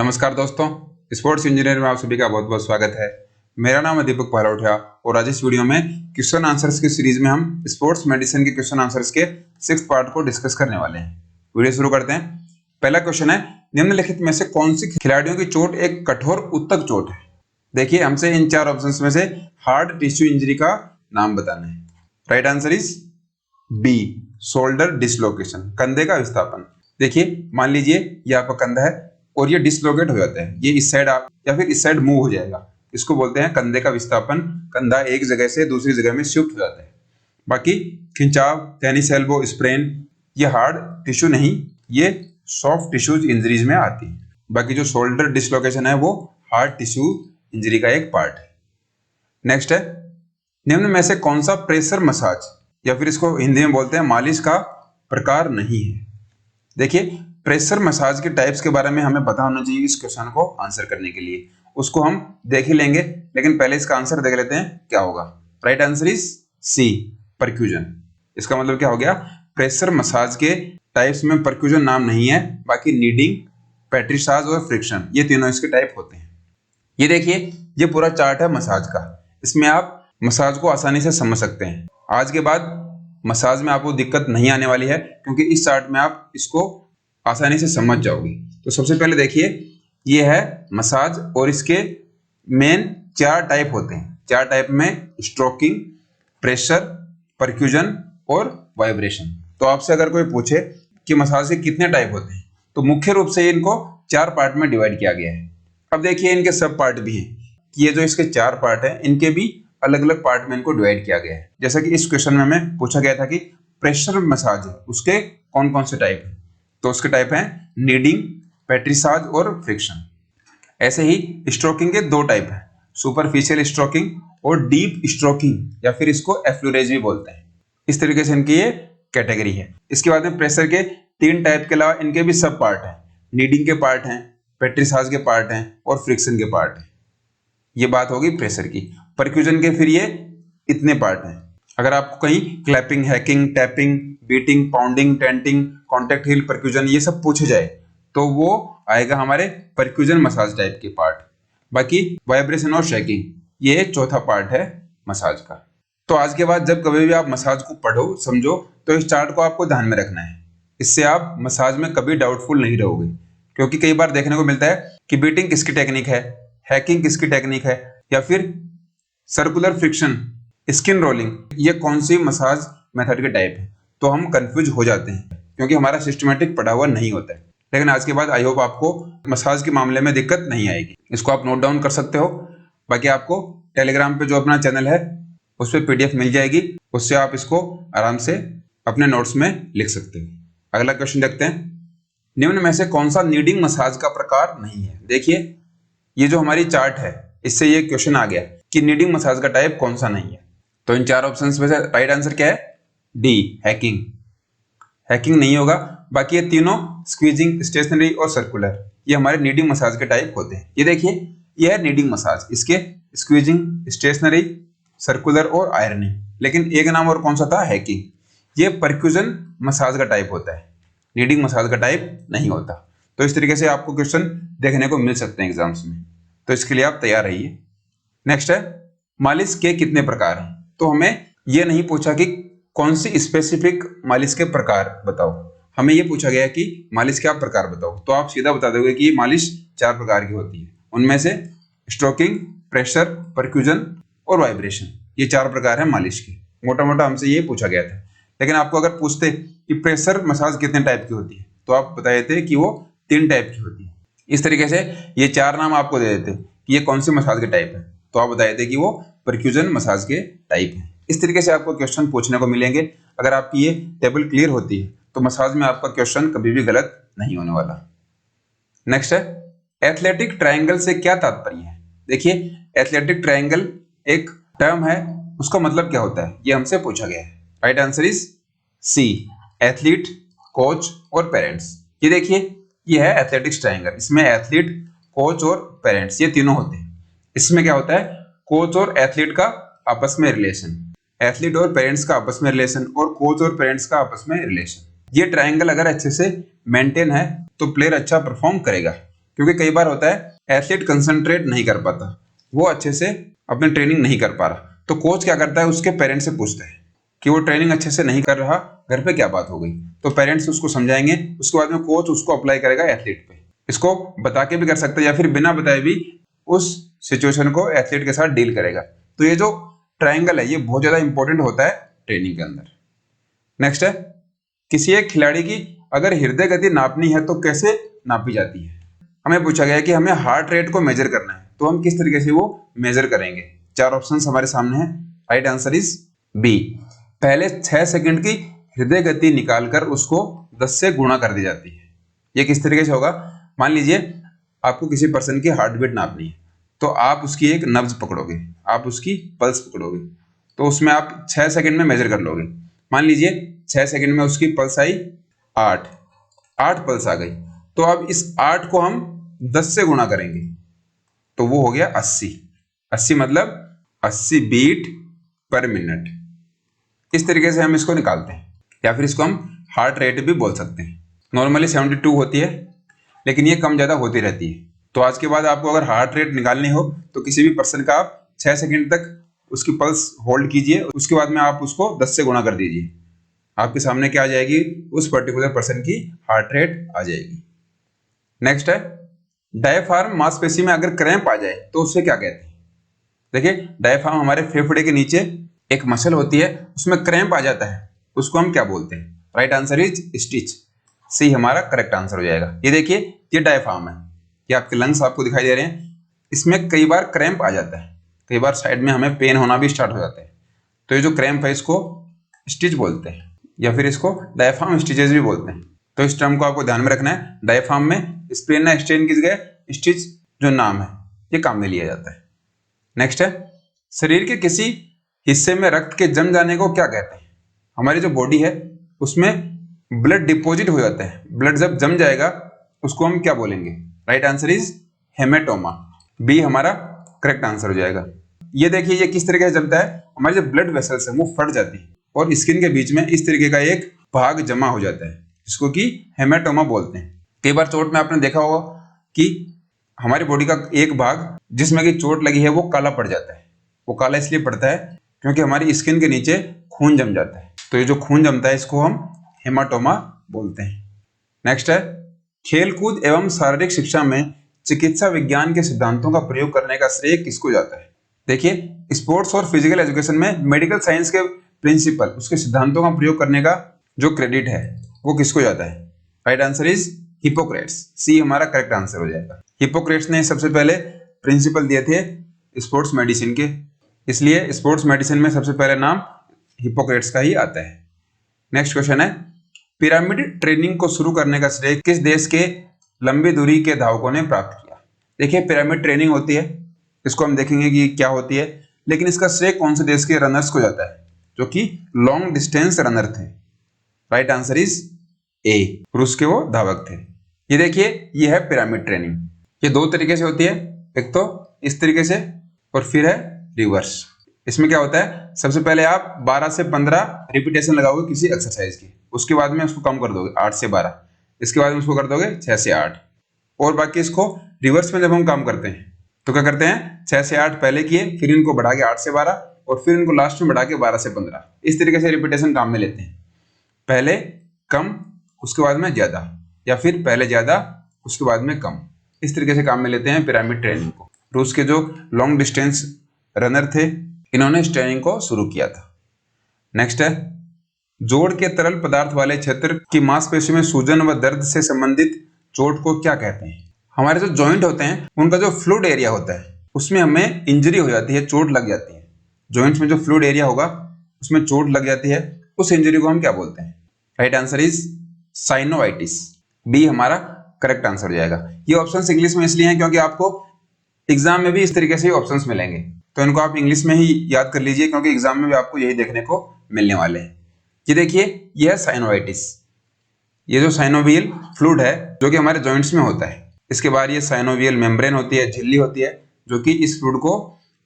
नमस्कार दोस्तों, sports engineer में आप सभी का बहुत बहुत स्वागत है। मेरा नाम है दीपक पहलौठिया और आज इस वीडियो में क्वेश्चन आंसर्स की सीरीज में हम स्पोर्ट्स मेडिसिन के क्वेश्चन आंसर्स के 6th पार्ट को डिस्कस करने वाले हैं। वीडियो शुरू करते हैं। पहला क्वेश्चन है, निम्नलिखित में से कौन सी खिलाड़ियों की चोट एक कठोर उत्तक चोट है? देखिए, हमसे इन 4 ऑप्शंस में से हार्ड टिश्यू इंजरी का नाम बताना है। Right answer is B, shoulder dislocation, कंधे का विस्थापन। देखिए, मान लीजिए ये आपका कंधा है और ये डिसलोकेट हो जाता है, ये इस साइड आप या फिर इस साइड मूव हो जाएगा, इसको बोलते हैं कंधे का विस्थापन। कंधा एक जगह से दूसरी जगह में शिफ्ट हो जाता है। बाकी खिंचाव, टेनिस एल्बो स्प्रेन, ये हार्ड टिश्यू नहीं, ये सॉफ्ट टिश्यूज इंजरीज में आती है। बाकी जो शोल्डर डिसलोकेशन है वो हार्ड टिश्यू इंजरी का एक पार्ट है। नेक्स्ट है, निम्न में से कौन सा प्रेशर मसाज या फिर इसको हिंदी में बोलते हैं मालिश का प्रकार नहीं है? देखिए, प्रेशर मसाज के टाइप्स के बारे में हमें पता होना चाहिए इस क्वेश्चन को आंसर करने के लिए। उसको हम देख ही लेंगे, लेकिन पहले इसका आंसर देख लेते हैं क्या होगा। Right answer is C, percussion. इसका मतलब क्या हो गया? प्रेशर मसाज के टाइप्स में परक्यूजन नाम नहीं है, बाकी नीडिंग, पेट्रिसाज और फ्रिक्शन, ये तीनों इसके टाइप होते हैं। ये देखिए, ये पूरा चार्ट है मसाज का। इसमें आप मसाज को आसानी से समझ सकते हैं। आज के बाद मसाज में आपको दिक्कत नहीं आने वाली है, क्योंकि इस चार्ट में आप इसको आसानी से समझ जाओगे। तो सबसे पहले देखिए, ये है मसाज और इसके मेन 4 टाइप होते हैं। 4 टाइप में स्ट्रोकिंग, प्रेशर, परक्यूजन और वाइब्रेशन। तो आपसे अगर कोई पूछे कि मसाज के कितने टाइप होते हैं, तो मुख्य रूप से इनको 4 पार्ट में डिवाइड किया गया है। अब देखिए, इनके सब पार्ट भी हैं। ये जो इसके 4 पार्ट हैं, इनके भी अलग अलग पार्ट में इनको डिवाइड किया गया है। जैसा कि इस क्वेश्चन में हमें पूछा गया था कि प्रेशर मसाज है, उसके कौन कौन से टाइप हैं, तो उसके टाइप हैं नीडिंग, पेट्रिसाज और फ्रिक्शन। ऐसे ही स्ट्रोकिंग के 2 टाइप हैं, सुपरफिशियल स्ट्रोकिंग और डीप स्ट्रोकिंग, या फिर इसको एफ्लुरेज भी बोलते हैं। इस तरीके से इनकी ये कैटेगरी है। इसके बाद में प्रेशर के 3 टाइप के अलावा इनके भी सब पार्ट हैं। नीडिंग के पार्ट हैं, पेट्रिसाज के पार्ट हैं और फ्रिक्शन के पार्ट हैं। ये बात होगी प्रेशर की। परक्यूजन के फिर ये इतने पार्ट हैं। अगर आपको कहीं clapping, hacking, tapping, beating, pounding, tenting, contact heel percussion ये सब पूछे जाए तो वो आएगा हमारे परक्यूजन मसाज टाइप के पार्ट। बाकी वाइब्रेशन और शेकिंग, ये चौथा पार्ट है मसाज का। तो आज के बाद जब कभी भी आप मसाज को पढ़ो, समझो, तो इस चार्ट को आपको ध्यान में रखना है। इससे आप मसाज में कभी डाउटफुल नहीं रहोगे, क्योंकि कई बार देखने को मिलता है कि बीटिंग किसकी टेक्निक है, हैकिंग किसकी टेक्निक है, या फिर सर्कुलर फ्रिक्शन, स्किन रोलिंग, ये कौन सी मसाज मेथड के टाइप है। तो हम कंफ्यूज हो जाते हैं, क्योंकि हमारा सिस्टमेटिक पढ़ा हुआ नहीं होता है। लेकिन आज के बाद आई होप आपको मसाज के मामले में दिक्कत नहीं आएगी। इसको आप नोट डाउन कर सकते हो। बाकी आपको टेलीग्राम पे जो अपना चैनल है उस पर PDF मिल जाएगी, उससे आप इसको आराम से अपने नोट्स में लिख सकते हो। अगला क्वेश्चन देखते हैं, निम्न में से कौन सा नीडिंग मसाज का प्रकार नहीं है? देखिए, ये जो हमारी चार्ट है, इससे ये क्वेश्चन आ गया कि नीडिंग मसाज का टाइप कौन सा नहीं है। तो इन 4 ऑप्शंस में से राइट आंसर क्या है? D, hacking. हैकिंग नहीं होगा। बाकी ये तीनों स्क्वीजिंग, स्टेशनरी और सर्कुलर, ये हमारे नीडिंग मसाज के टाइप होते हैं। ये देखिए, ये है नीडिंग मसाज, इसके स्क्वीजिंग, स्टेशनरी, सर्कुलर और आयरनिंग। लेकिन एक नाम और कौन सा था? हैकिंग। ये परक्यूजन मसाज का टाइप होता है, नीडिंग मसाज का टाइप नहीं होता। तो इस तरीके से आपको क्वेश्चन देखने को मिल सकते हैं एग्जाम्स में, तो इसके लिए आप तैयार रहिए। नेक्स्ट है, मालिश के कितने प्रकार हैं? तो हमें यह नहीं पूछा कि कौन सी स्पेसिफिक मालिश के प्रकार बताओ, हमें यह पूछा गया कि मालिश के आप प्रकार बताओ। तो आप सीधा बता दोगे कि मालिश 4 प्रकार की होती है। उनमें से स्ट्रोकिंग, प्रेशर, परक्यूजन और वाइब्रेशन, ये 4 प्रकार है मालिश के। मोटा मोटा हमसे ये पूछा गया था। लेकिन आपको अगर पूछते कि प्रेशर मसाज कितने टाइप की होती है, तो आप बता देते कि वो 3 टाइप की होती है। इस तरीके से ये 4 नाम आपको दे देते कि ये कौन सी मसाज के टाइप है, तो आप बता देते कि वो परक्यूजन मसाज के टाइप है। इस तरीके से आपको क्वेश्चन पूछने को मिलेंगे। अगर आपकी ये टेबल क्लियर होती है तो मसाज में आपका क्वेश्चन कभी भी गलत नहीं होने वाला। नेक्स्ट है, एथलेटिक ट्रायंगल से क्या तात्पर्य है? देखिए, एथलेटिक ट्रायंगल एक टर्म है, उसका मतलब क्या होता है ये हमसे पूछा गया है। Right answer is C, athlete, coach और पेरेंट्स। ये देखिए, ये है एथलेटिक्स ट्रायंगल। इसमें एथलीट, कोच और पेरेंट्स, ये तीनों होते हैं। इसमें क्या होता है? कोच और एथलीट का आपस में रिलेशन, एथलीट और पेरेंट्स का आपस में रिलेशन, और कोच और पेरेंट्स का आपस में रिलेशन। ये ट्रायंगल अगर अच्छे से मेंटेन है तो प्लेयर अच्छा परफॉर्म करेगा। क्योंकि कई बार होता है एथलीट कंसंट्रेट नहीं कर पाता, वो अच्छे से अपनी ट्रेनिंग नहीं कर पा रहा, तो कोच क्या करता है, उसके पेरेंट्स से पूछता है कि वो ट्रेनिंग अच्छे से नहीं कर रहा, घर पे क्या बात हो गई। तो पेरेंट्स उसको समझाएंगे, उसके बाद में कोच उसको अप्लाई करेगा एथलीट पे। इसको बता के भी कर सकता है या फिर बिना बताए भी उस सिचुएशन को एथलीट के साथ डील करेगा। तो ये जो ट्रायंगल है ये बहुत ज्यादा इंपॉर्टेंट होता है ट्रेनिंग के अंदर। नेक्स्ट है, किसी एक खिलाड़ी की अगर हृदय गति नापनी है तो कैसे नापी जाती है। हमें पूछा गया है कि हमें हार्ट रेट को मेजर करना है, तो हम किस तरीके से वो मेजर करेंगे। 4 ऑप्शंस हमारे सामने हैं। Right answer is B. पहले 6 सेकंड की हृदय गति निकालकर उसको 10 से गुणा कर दी जाती है। ये किस तरीके से होगा, मान लीजिए आपको किसी पर्सन की हार्ट बीट नापनी है, तो आप उसकी एक नब्ज पकड़ोगे, आप उसकी पल्स पकड़ोगे, तो उसमें आप 6 सेकंड में मेजर कर लोगे। मान लीजिए 6 सेकंड में उसकी पल्स आई 8 पल्स आ गई, तो अब इस 8 को हम 10 से गुणा करेंगे, तो वो हो गया 80 मतलब 80 बीट पर मिनट। इस तरीके से हम इसको निकालते हैं, या फिर इसको हम हार्ट रेट भी बोल सकते हैं। नॉर्मली 72 होती है, लेकिन ये कम ज़्यादा होती रहती है। तो आज के बाद आपको अगर हार्ट रेट निकालनी हो तो किसी भी पर्सन का आप 6 सेकंड तक उसकी पल्स होल्ड कीजिए, उसके बाद में आप उसको 10 से गुणा कर दीजिए, आपके सामने क्या आ जाएगी, उस पर्टिकुलर पर्सन की हार्ट रेट आ जाएगी। नेक्स्ट है, डायफ्राम मांसपेशी में अगर क्रैम्प आ जाए तो उसे क्या कहते हैं। देखिए डायफ्राम हमारे फेफड़े के नीचे एक मसल होती है, उसमें क्रैम्प आ जाता है, उसको हम क्या बोलते हैं। Right answer is stitch. C हमारा करेक्ट आंसर हो जाएगा। ये देखिए ये डायफ्राम है, ये आपके लंग्स आपको दिखाई दे रहे हैं, इसमें कई बार क्रैम्प आ जाता है, कई बार साइड में हमें पेन होना भी स्टार्ट हो जाता है, तो ये जो क्रैम्प है इसको स्टिच बोलते हैं, या फिर इसको डायफ्राम स्टिचेस भी बोलते हैं। तो इस टर्म को आपको ध्यान में रखना है। डायफ्राम में स्प्रेन या स्ट्रेन की जगह स्टिच जो नाम है ये काम में लिया जाता है। नेक्स्ट है, शरीर के किसी हिस्से में रक्त के जम जाने को क्या कहते हैं। हमारी जो बॉडी है उसमें ब्लड डिपॉजिट हो जाता है, ब्लड जब जम जाएगा उसको हम क्या बोलेंगे। Right answer is hematoma. B हमारा करेक्ट आंसर हो जाएगा। ये देखिए ये किस तरीके से जमता है, हमारे जो ब्लड वेसल्स है वो फट जाती है और स्किन के बीच में इस तरीके का एक भाग जमा हो जाता है, जिसको कि हेमेटोमा बोलते हैं। कई बार चोट में आपने देखा होगा कि हमारी बॉडी का एक भाग जिसमें कि चोट लगी है वो काला पड़ जाता है। वो काला इसलिए पड़ता है क्योंकि हमारी स्किन के नीचे खून जम जाता है, तो ये जो खून जमता है इसको हम हेमाटोमा बोलते हैं। नेक्स्ट है, खेलकूद एवं शारीरिक शिक्षा में चिकित्सा विज्ञान के सिद्धांतों का प्रयोग करने का श्रेय किसको जाता है। देखिए स्पोर्ट्स और फिजिकल एजुकेशन में मेडिकल साइंस के प्रिंसिपल, उसके सिद्धांतों का प्रयोग करने का जो क्रेडिट है वो किसको जाता है। Right answer is Hippocrates. C हमारा करेक्ट आंसर हो जाएगा। हिपोक्रेट्स ने सबसे पहले प्रिंसिपल दिए थे स्पोर्ट्स मेडिसिन के, इसलिए स्पोर्ट्स मेडिसिन में सबसे पहले नाम हिपोक्रेट्स का ही आता है। नेक्स्ट क्वेश्चन है, पिरामिड ट्रेनिंग को शुरू करने का श्रेय किस देश के लंबी दूरी के धावकों ने प्राप्त किया। देखिए पिरामिड ट्रेनिंग होती है, इसको हम देखेंगे कि क्या होती है, लेकिन इसका श्रेय कौन से देश के रनर्स को जाता है, जो कि लॉन्ग डिस्टेंस रनर थे। राइट आंसर इज ए, रूस के वो धावक थे। ये देखिए ये है पिरामिड ट्रेनिंग। ये दो तरीके से होती है, एक तो इस तरीके से और फिर है रिवर्स। इसमें क्या होता है, सबसे पहले आप 12 से 15 रिपीटेशन लगाओगे किसी एक्सरसाइज की, उसके बाद में उसको कम कर दोगे 8 से 12, इसके बाद में उसको कर दोगे 6 से 8, और बाकी इसको रिवर्स में जब हम काम करते हैं तो क्या करते हैं 6 से 8 पहले किए, फिर इनको बढ़ा के 8 से 12 और फिर इनको लास्ट में बढ़ा के 12 से 15, इस तरीके से रिपीटेशन काम में लेते हैं। पहले कम उसके बाद में ज्यादा, या फिर पहले ज्यादा उसके बाद में कम, इस तरीके से काम में लेते हैं पिरामिड ट्रेनिंग को। रूस के जो लॉन्ग डिस्टेंस रनर थे इन्होंने इस ट्रेनिंग को शुरू किया था। नेक्स्ट है, जोड़ के तरल पदार्थ वाले क्षेत्र की मांसपेशी में सूजन व दर्द से संबंधित चोट को क्या कहते हैं। हमारे जो जॉइंट होते हैं उनका जो फ्लूइड एरिया होता है उसमें हमें इंजरी हो जाती है, चोट लग जाती है। जॉइंट्स में जो फ्लूइड एरिया होगा उसमें चोट लग जाती है, उस इंजरी को हम क्या बोलते हैं। Right answer is synovitis. B हमारा करेक्ट आंसर हो जाएगा। ये ऑप्शंस इंग्लिश में इसलिए हैं क्योंकि आपको एग्जाम में भी इस तरीके से ही ऑप्शंस मिलेंगे, तो इनको आप इंग्लिश में ही याद कर लीजिए क्योंकि एग्जाम में भी आपको यही देखने को मिलने वाले हैं। ये देखिए ये है साइनोवाइटिस। ये जो साइनोवियल फ्लूइड है जो कि हमारे जॉइंट्स में होता है, इसके बाद ये साइनोवियल मेम्ब्रेन होती है, झिल्ली होती है जो कि इस फ्लूइड को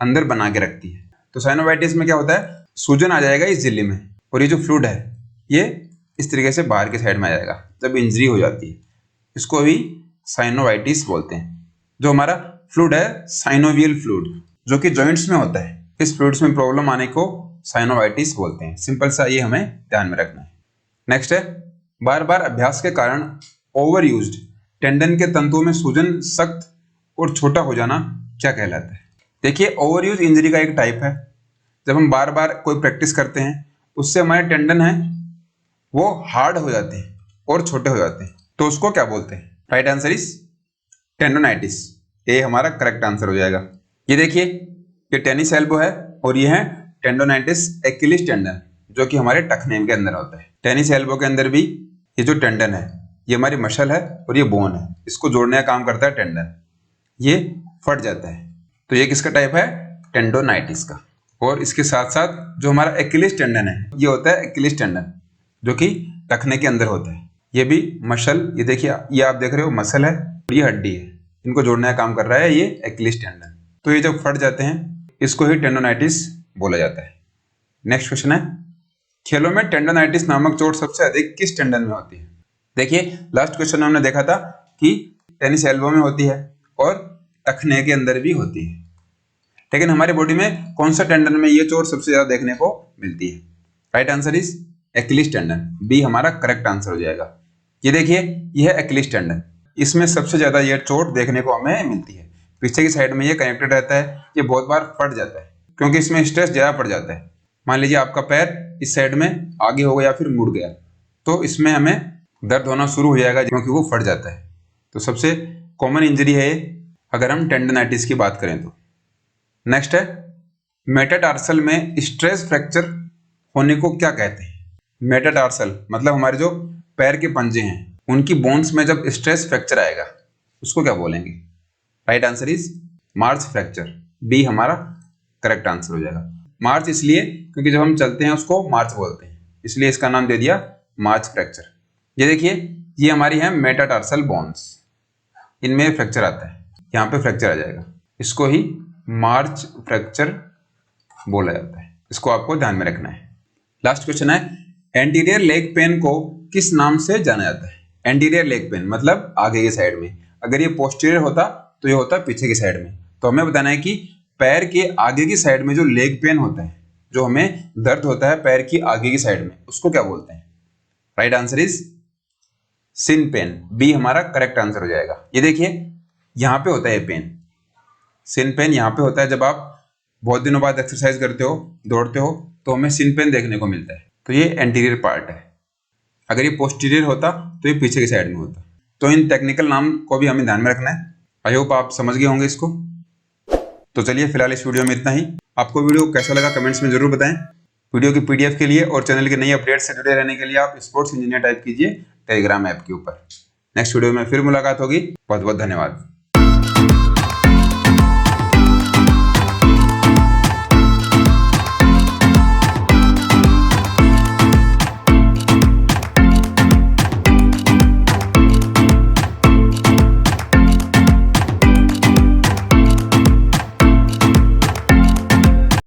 अंदर बना के रखती है। तो साइनोवाइटिस में क्या होता है, सूजन आ जाएगा इस झिल्ली में और ये जो फ्लूइड है ये इस तरीके से बाहर के साइड में आ जाएगा जब इंजरी हो जाती है। इसको भी साइनोवाइटिस बोलते हैं। जो हमारा फ्लूइड है साइनोवियल फ्लूइड, जो कि जॉइंट्स में होता है, इस फ्लूइड्स में प्रॉब्लम आने को साइनोवाइटिस बोलते हैं। सिंपल सा ये हमें ध्यान में रखना है। नेक्स्ट है, बार बार अभ्यास के कारण ओवर यूज्ड टेंडन के तंतुओं में सूजन सख्त और छोटा हो जाना क्या कहलाता है? देखिए, ओवर यूज इंजरी का एक टाइप है। जब हम बार बार कोई प्रैक्टिस करते हैं उससे हमारे टेंडन है वो हार्ड हो जाते हैं और छोटे हो जाते हैं, तो उसको क्या बोलते हैं? Right answer is tendonitis. ये हमारा करेक्ट आंसर हो जाएगा। ये देखिए, ये टेनिस एल्बो है और ये है टेंडोनाइटिस एक्किलिस टेंडन, जो कि हमारे टखने के अंदर होता है। टेनिस एल्बो के अंदर भी ये जो टेंडन है ये हमारी मसल है और ये बोन है, इसको जोड़ने का काम करता है टेंडन। ये फट जाता है, तो ये किसका टाइप है? टेंडोनाइटिस का। और इसके साथ साथ जो हमारा एक्किलिस टेंडन है ये होता है एक्किलिस टेंडन, जो कि टखने के अंदर होता है। ये भी मसल, ये देखिए, ये आप देख रहे हो मसल है और ये हड्डी है, इनको जोड़ने का काम कर रहा है ये एक्किलिस टेंडन। तो ये जब फट जाते हैं इसको ही टेंडोनाइटिस बोला जाता है। नेक्स्ट क्वेश्चन है, खेलों में टेंडोनाइटिस नामक चोट सबसे अधिक किस टेंडन में होती है? देखिए, लास्ट क्वेश्चन में हमने देखा था कि टेनिस एल्बो में होती है और टखने के अंदर भी होती है, लेकिन हमारी बॉडी में कौन सा टेंडन में ये चोट सबसे ज्यादा देखने को मिलती है? Right answer is Achilles tendon. B हमारा करेक्ट आंसर हो जाएगा। ये देखिए, ये है एक्किलिस टेंडन, इसमें सबसे ज्यादा ये चोट देखने को हमें मिलती है। पीछे की साइड में ये कनेक्टेड रहता है, ये बहुत बार फट जाता है क्योंकि इसमें स्ट्रेस ज्यादा पड़ जाता है। मान लीजिए आपका पैर इस साइड में आगे हो गया या फिर मुड़ गया, तो इसमें हमें दर्द होना शुरू हो जाएगा क्योंकि वो फट जाता है। तो सबसे कॉमन इंजरी है अगर हम टेंडोनाइटिस की बात करें तो। नेक्स्ट है, मेटाटार्सल में स्ट्रेस फ्रैक्चर होने को क्या कहते हैं? मेटाटार्सल मतलब हमारे जो पैर के पंजे हैं उनकी बोन्स में जब स्ट्रेस फ्रैक्चर आएगा उसको क्या बोलेंगे? Right answer is march fracture. B हमारा करेक्ट आंसर हो जाएगा। मार्च इसलिए क्योंकि जब हम चलते हैं उसको मार्च बोलते हैं, इसलिए इसका नाम दे दिया मार्च फ्रैक्चर। ये देखिए, ये हमारी है मेटाटार्सल बोन्स, इनमें फ्रैक्चर आता है, यहाँ पे फ्रैक्चर आ जाएगा, इसको ही मार्च फ्रैक्चर बोला जाता है। इसको आपको ध्यान में रखना है। लास्ट क्वेश्चन है, एंटीरियर लेग पेन को किस नाम से जाना जाता है? एंटीरियर लेग पेन मतलब आगे की साइड में, अगर ये पोस्टीरियर होता तो ये होता पीछे की साइड में। तो हमें बताना है कि पैर के आगे की साइड में जो लेग पेन होता है, जो हमें दर्द होता है पैर की आगे की साइड में, उसको क्या बोलते हैं? Right answer is shin pain. B हमारा करेक्ट आंसर हो जाएगा। ये देखिए, यहाँ पे होता है ये पेन, सिन पेन यहाँ पे होता है। जब आप बहुत दिनों बाद एक्सरसाइज करते हो, दौड़ते हो, तो हमें सिन पेन देखने को मिलता है। तो ये एंटीरियर पार्ट है। अगर ये पोस्टीरियर होता तो ये पीछे की साइड में होता। तो इन टेक्निकल नाम को भी हमें ध्यान में रखना है। आई होप आप समझ गए होंगे इसको। तो चलिए, फिलहाल इस वीडियो में इतना ही। आपको वीडियो कैसा लगा कमेंट्स में जरूर बताएं। वीडियो की पीडीएफ के लिए और चैनल के नई अपडेट से जुड़े रहने के लिए आप स्पोर्ट्स इंजीनियर टाइप कीजिए टेलीग्राम ऐप के ऊपर। नेक्स्ट वीडियो में फिर मुलाकात होगी। बहुत बहुत धन्यवाद।